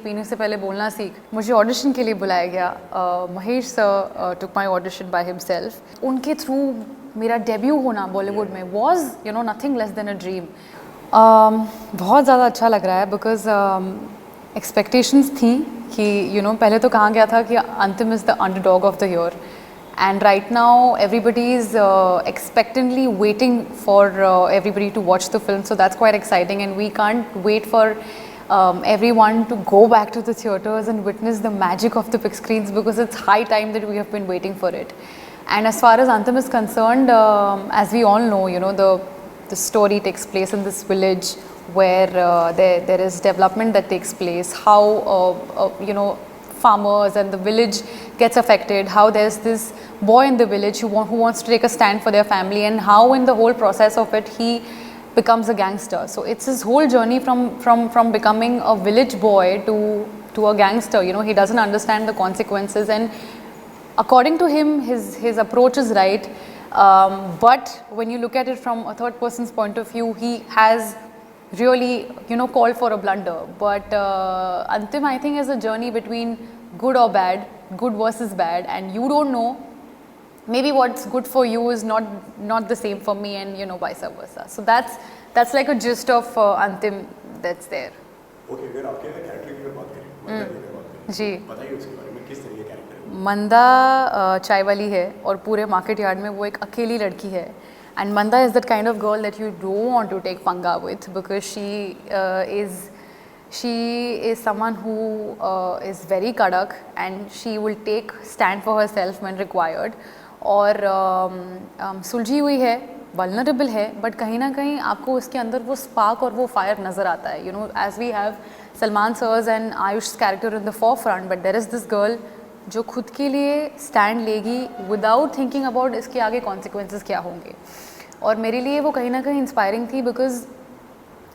पीने से पहले बोलना सीख, मुझे ऑडिशन के लिए बुलाया गया। Mahesh sir took my audition by himself. उनके थ्रू मेरा डेब्यू होना बॉलीवुड में was nothing less than a dream. बहुत ज़्यादा अच्छा लग रहा है बिकॉज एक्सपेक्टेशंस थी कि पहले तो कहा गया था कि अंतिम is the underdog of the year, and right now everybody is expectantly waiting for everybody to watch the film, so that's quite exciting, and we can't wait for everyone to go back to the theaters and witness the magic of the big screens, because it's high time that we have been waiting for it. And as far as Antim is concerned, as we all know, the story takes place in this village where there is development that takes place, how farmers and the village gets affected, how there's this boy in the village who wants to take a stand for their family, and how in the whole process of it he becomes a gangster. So it's his whole journey from becoming a village boy to a gangster. He doesn't understand the consequences, and according to him his approach is right, but when you look at it from a third person's point of view, he has really called for a blunder. But Antim, I think, is a journey between good or bad, good versus bad, and you don't know, maybe what's good for you is not the same for me, and vice versa. So that's like a gist of Antim that's there. Okay, अगर आपके character की बात करें, मंदा की बात करें, जी, बताइए उसके बारे में, किस तरह के कैरेक्टर है? मंदा चाय वाली है और पूरे मार्केट यार्ड में वो एक अकेली लड़की है, and Manda is that kind of girl that you don't want to take panga with, because she is someone who is very kadak, and she will take stand for herself when required, और सुलझी हुई है, vulnerable है, but कहीं ना कहीं आपको उसके अंदर वो स्पार्क और वो फायर नज़र आता है. As we have Salman sir's and Ayush character in the forefront, but there is this girl जो खुद के लिए स्टैंड लेगी विदाउट थिंकिंग अबाउट इसके आगे कॉन्सिक्वेंसेस क्या होंगे. और मेरे लिए वो कहीं ना कहीं इंस्पायरिंग थी, बिकॉज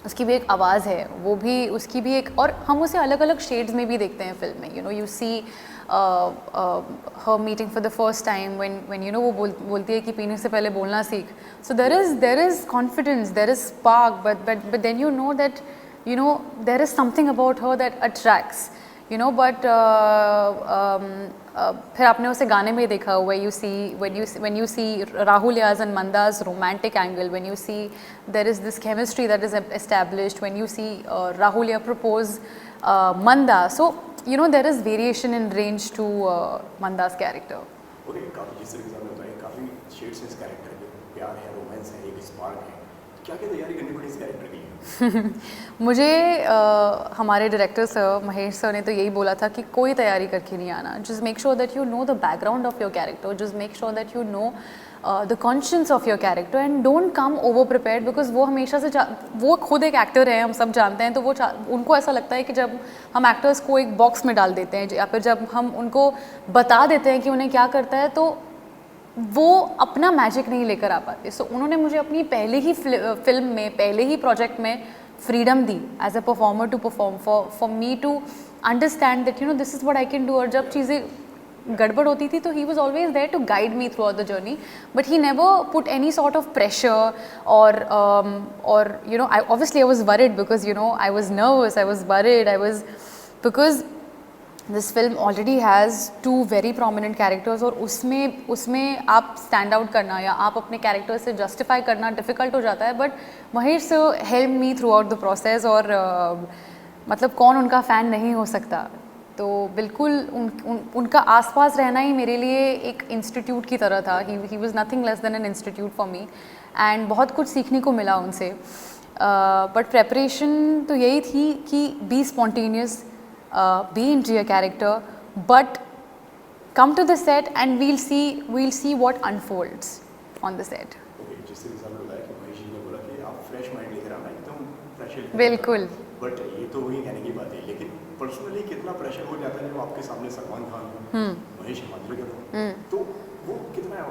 उसकी भी एक आवाज़ है, वो भी उसकी भी एक, और हम उसे अलग अलग शेड्स में भी देखते हैं फिल्म में. You see her meeting for the first time when वो बोलती है कि पीने से पहले बोलना सीख. So there is confidence, there is spark, but then you know that there is something about her that attracts, but फिर आपने उसे गाने में देखा हुआ, when you see Rahul Yaz and Manda's romantic angle, when you see there is this chemistry that is established, when you see Rahul Yaz propose Manda, so there is variation in range to Manda's character. Okay, काफ़ी जिस तरीके से आपने बताया, काफ़ी shades हैं इस character के, प्यार है, रोमांस है, एक स्पार्क है. क्या क्या तैयारी करनी पड़ी इस कैरेक्टर के लिए? मुझे हमारे डायरेक्टर सर महेश सर ने तो यही बोला था कि कोई तैयारी करके नहीं आना, just make sure that you know the background of your character, just make sure that you know the conscience of your character, and don't come over prepared, because वो हमेशा से वो खुद एक एक्टर है, हम सब जानते हैं, तो वो उनको ऐसा लगता है कि जब हम एक्टर्स को एक बॉक्स में डाल देते हैं, या फिर जब हम उनको बता देते हैं कि उन्हें क्या करता है, तो वो अपना मैजिक नहीं लेकर आ पाते. सो उन्होंने मुझे अपनी पहले ही फिल्म में, पहले ही प्रोजेक्ट में फ्रीडम दी as a performer to perform, for me to understand that this is what I can do. और जब चीज़ें गड़बड़ होती थी तो he was always there to guide me throughout the journey, but he never put any sort of pressure, और obviously I was worried, because I was nervous, I was worried, because this film already has two very prominent characters, और उसमें आप stand out करना या आप अपने character से justify करना डिफ़िकल्ट हो जाता है. बट महेश से help me throughout the process, और मतलब कौन उनका फ़ैन नहीं हो सकता. तो बिल्कुल उनका आसपास रहना ही मेरे लिए एक इंस्टीट्यूट की तरह था. He was nothing less than an institute for me, and बहुत कुछ सीखने को मिला उनसे. बट प्रेपरेशन तो यही थी कि be spontaneous, be into your character, but come to the set and we'll see what unfolds on the set. Okay, जिस तरीके से आपने बताया कि महेश जी ने बोला कि आप फ्रेश माइंड लेकर आना, एकदम फ्रेश. बिल्कुल. बट ये तो वही कहने की बात है, लेकिन पर्सनली कितना प्रेशर हो जाता है जब आपके सामने सलमान खान, महेश मांजरेकर, तो वो कितना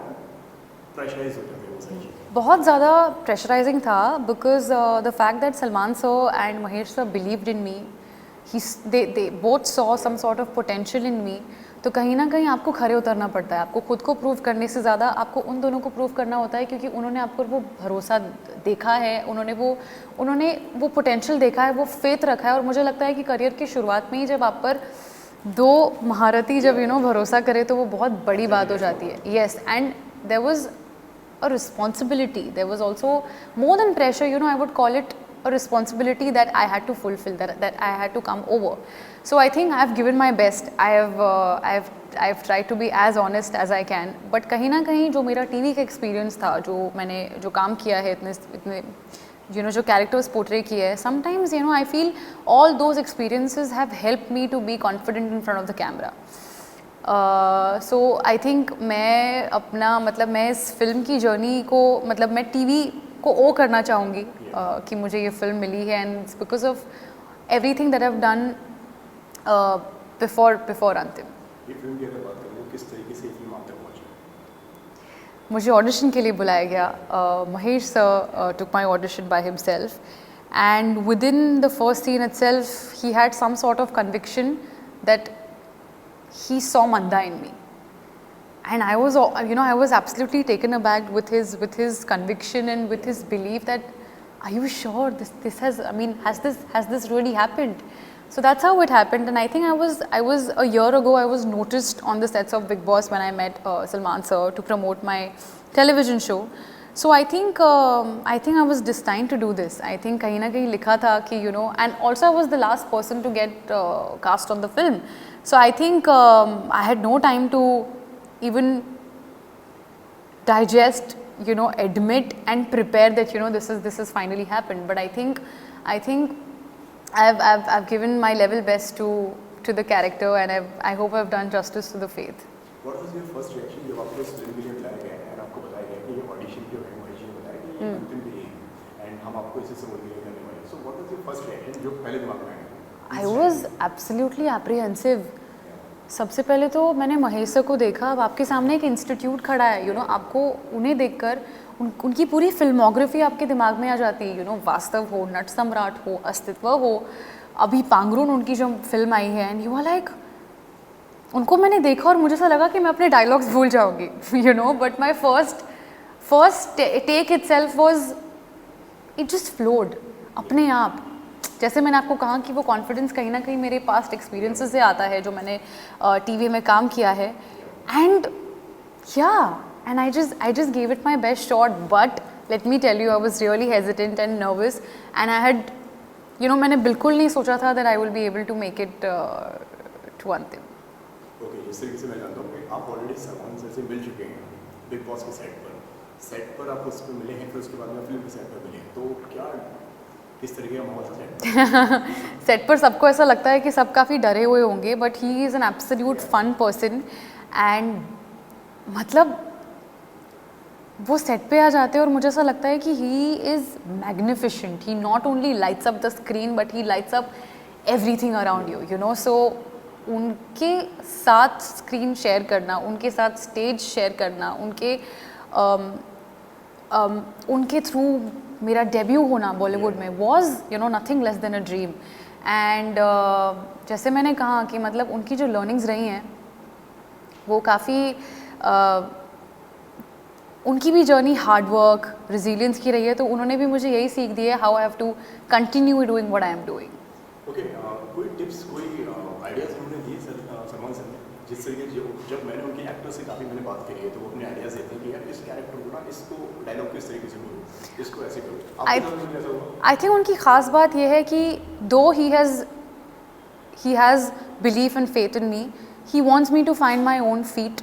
प्रेशराइज हो जाते हैं वो सारी चीज़ें? बहुत ज़्यादा प्रेशराइजिंग था, because the fact that Salman sir and Mahesh sir believed in me. They both saw some sort of potential in me. तो कहीं ना कहीं आपको खरे उतरना पड़ता है, आपको खुद को प्रूव करने से ज़्यादा आपको उन दोनों को प्रूव करना होता है, क्योंकि उन्होंने आपको वो भरोसा देखा है, उन्होंने वो पोटेंशियल देखा है, वो फेथ रखा है। और मुझे लगता है कि करियर की शुरुआत में ही जब आप पर दो महारथी जब भरोसा करे तो वो बहुत बड़ी बात हो जाती है। Yes, and there was a responsibility, there was also more than pressure, I would call it a responsibility that I had to fulfill, that I had to come over. So I think I have given my best, I have tried to be as honest as I can, but कहीं ना कहीं जो मेरा TV का experience था, जो काम किया है, इतने जो characters portray किए हैं, sometimes I feel all those experiences have helped me to be confident in front of the camera. So I think मैं इस फिल्म की जर्नी को मैं टीवी को ओ करना चाहूँगी कि मुझे ये फिल्म मिली है, and it's because of everything that I have done before अंतिम। ये फिल्म की अगर बात करें तो किस तरीके से फिल्म आप तक पहुंची? मुझे ऑडिशन के लिए बुलाया गया। Mahesh sir took my audition by himself, and within the first scene itself he had some sort of conviction that he saw Manda in me, and I was absolutely taken aback with his conviction and with his belief that, are you sure this has this really happened? So that's how it happened, and I think I was a year ago I was noticed on the sets of Big Boss when I met Salman sir to promote my television show. So I think I was destined to do this. I think कहीं ना कहीं लिखा था कि and also I was the last person to get cast on the film. So I think I had no time to even digest, admit and prepare that this has finally happened. But I think I've given my level best to the character, and I hope I've done justice to the faith. What was your first reaction जब आपको इस film के लिए बुलाया गया और आपको बताया गया कि ये ऑडिशन जो है महेश जी ने बताया कि ये अंतिम भी है एंड हम आपको इसी से मोटिवेट करने वाले हैं? So what was your first reaction जो पहले दिमाग में आया? I was absolutely apprehensive. सबसे पहले तो मैंने महेश सर को देखा। अब आपके सामने एक इंस्टीट्यूट खड़ा है, आपको उन्हें देखकर उनकी पूरी फिल्मोग्राफी आपके दिमाग में आ जाती है। वास्तव हो, नट सम्राट हो, अस्तित्व हो, अभी पांगरून उनकी जो फिल्म आई है, एंड यू आर लाइक, उनको मैंने देखा और मुझे ऐसा लगा कि मैं अपने डायलॉग्स भूल जाऊंगी, but my first take itself was, it just flowed अपने आप। जैसे मैंने आपको कहा कि वो कॉन्फिडेंस कहीं ना कहीं मेरे पास्ट एक्सपीरियंसेस से आता है, जो मैंने टीवी में काम किया है, and I just give it my best shot, but let me tell you, I was really hesitant and nervous, and I had मैंने बिल्कुल नहीं सोचा था that I will be able to make it to अंतिम। Okay, जिस तरीके से मैं जानता हूँ कि आप ऑलरेडी सलमान सर से मिल चुके हैं बिग बॉस के सेट पर आप उस पर मिले हैं, फिर उसके बाद में फिल्म के सेट पर मिले, तो क्या किस तरीके का माहौल था सेट पर? सबको ऐसा लगता है कि सब काफ़ी डरे हुए होंगे, but he is an absolute fun person, and वो सेट पे आ जाते हैं और मुझे ऐसा लगता है कि he is magnificent. He not only lights up the screen, but he lights up everything around you, so उनके साथ स्क्रीन शेयर करना, उनके साथ स्टेज शेयर करना, उनके थ्रू मेरा डेब्यू होना बॉलीवुड में was nothing less than a dream. And जैसे मैंने कहा कि उनकी जो लर्निंग्स रही हैं वो काफ़ी उनकी भी जर्नी हार्ड वर्क, रेजिलियंस की रही है, तो उन्होंने भी मुझे यही सीख दी है, how I have to continue doing what I am doing. Okay, कोई टिप्स, कोई आइडियाज़ उन्होंने दिए सलमान सर ने? जिस तरीके जब मैंने उनके एक्टर से काफ़ी मैंने बात करी है, तो वो अपने आइडियाज़ देते हैं कि यार इस कैरेक्टर को ना, इसको डायलॉग किस तरीके से बोलो, इसको ऐसे करो। आई थिंक उनकी ख़ास बात यह है कि दो he has belief and faith in me, he wants me to find my own feet,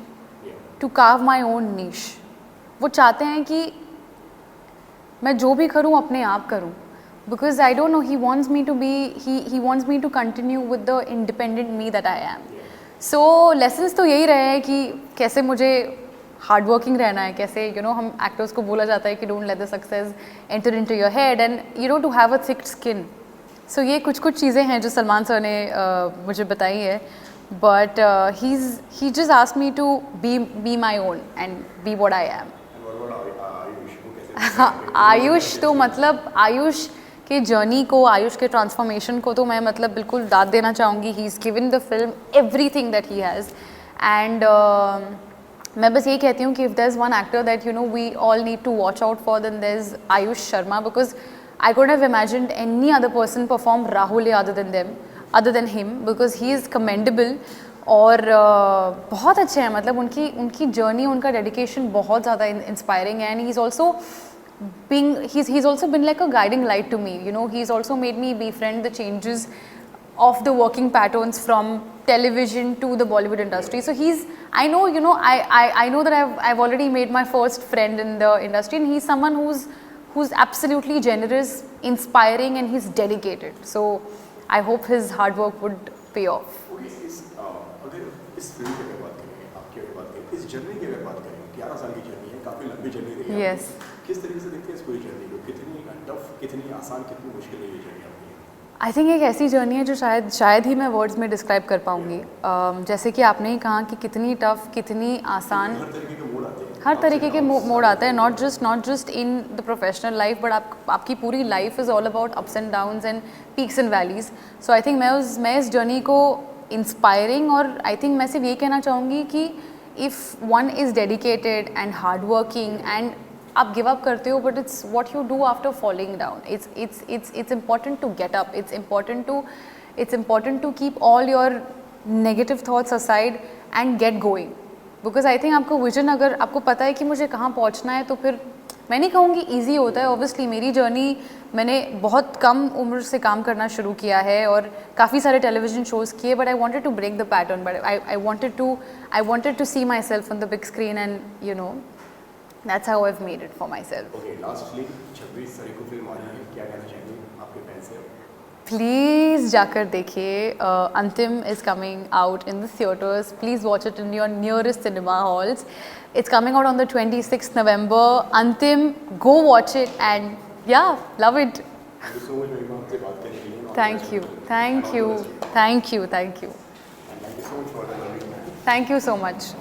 to carve my own niche. वो चाहते हैं कि मैं जो भी करूँ अपने आप करूँ, because I don't know, he wants me to continue with the independent me that I am. So lessons तो यही रहे हैं कि कैसे मुझे हार्ड वर्किंग रहना है, कैसे हम एक्टर्स को बोला जाता है कि don't let the success enter into your head, and to have a thick skin. So ये कुछ चीज़ें हैं जो सलमान सर ने मुझे बताई है, but he just asked me to be my own and be what I am. Ayush तो आयुष के जर्नी को, आयुष के ट्रांसफॉर्मेशन को तो मैं बिल्कुल दाद देना चाहूँगी। He is given the film everything that he has, and मैं बस ये कहती हूँ कि if there is one actor that you know we all need to watch out for, then there is Ayush Sharma, because I couldn't have imagined any other person perform Rahul other than him, because he is commendable. और बहुत अच्छे हैं, मतलब उनकी journey, उनका dedication बहुत ज़्यादा inspiring है. And he's also been like a guiding light to me. You know, he's also made me befriend the changes of the working patterns from television to the Bollywood industry. So I know, you know, I know that I've already made my first friend in the industry, and he's someone who's absolutely generous, inspiring, and he's dedicated. So I hope his hard work would pay off. Okay, अगर इस film की अगर बात करें, आपकी अगर बात करें, इस जर्नी की अगर बात करें, 11 साल की जर्नी है, काफ़ी लंबी जर्नी रही है. Yes. किस तरीके से देखते हैं इस पूरी जर्नी को? कितनी टफ, कितनी आसान, कितनी मुश्किल है ये जर्नी आपकी? आई थिंक एक ऐसी जर्नी है जो शायद ही मैं वर्ड्स में डिस्क्राइब कर पाऊँगी. जैसे कि आपने ही कहा कि कितनी टफ, कितनी आसान, हर तरीके के मोड़ आते हैं. हर तरीके के मोड आते हैं. Not just in the professional life, but आपकी पूरी life is all about ups and downs and peaks and valleys. So I think मैं इस जर्नी को इंस्पायरिंग, और आई थिंक मैं सिर्फ ये कहना चाहूँगी कि if one is dedicated and hard working, and आप गिव अप करते हो, but it's what you do after falling down. It's important to get up. It's important to keep all your negative thoughts aside and get going. Because I think आपको vision, अगर आपको पता है कि मुझे कहाँ पहुँचना है, तो फिर मैं नहीं कहूँगी ईजी होता है. ऑब्वियसली मेरी जर्नी, मैंने बहुत कम उम्र से काम करना शुरू किया है और काफ़ी सारे टेलीविजन शोज़ किए, but I wanted to break the pattern. But I wanted to see myself on the big screen, and you know that's how I have made it for myself. Okay, lastly 26 तारीख को film आ रही है, क्या कहना चाहेंगे आपके fans से? Please जाकर देखिए. अंतिम is coming out in the theatres. Please watch it in your nearest cinema halls. It's coming out on the 26th November. Antim, go watch it, and yeah, love it. Thank you so much, Mahima, आपसे बात करने के लिए. Thank you. And thank you so much for the lovely. Thank you so much.